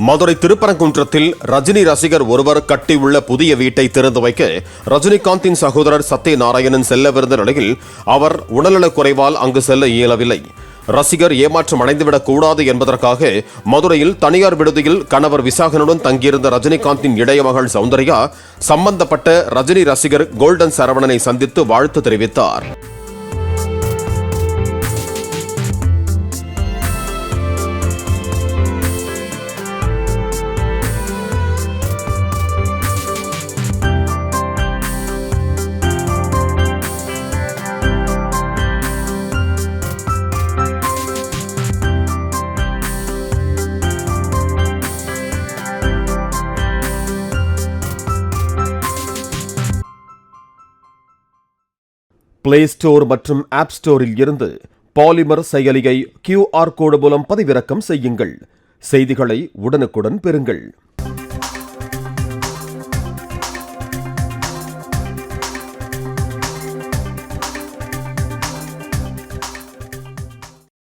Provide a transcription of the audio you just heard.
மதுரை திருப்பரங்குன்றத்தில் ரஜினி ரசிகர் ஒருவர் கட்டியுள்ள புதிய வீட்டை திறந்து வைக்க ரஜினிகாந்தின் சகோதரர் சத்யநாராயணன் செல்லவிருந்த நிலையில் அவர் உடல்நலக் குறைவால் அங்கு செல்ல இயலவில்லை. ரசிகர் ஏமாற்றம் அடைந்துவிடக் கூடாது என்பதற்காக மதுரையில் தனியார் விடுதியில் கணவர் விசாகனுடன் தங்கியிருந்த ரஜினிகாந்தின் இளைய மகள் சௌந்தர்யா சம்பந்தப்பட்ட ரஜினி ரசிகர் கோல்டன் சரவணனை சந்தித்து வாழ்த்து தெரிவித்தார். பிளே ஸ்டோர் மற்றும் ஆப் ஸ்டோரில் இருந்து பாலிமர் செயலியை QR கோடு மூலம் பதிவிறக்கம் செய்யுங்கள். செய்திகளை உடனுக்குடன் பெறுங்கள்.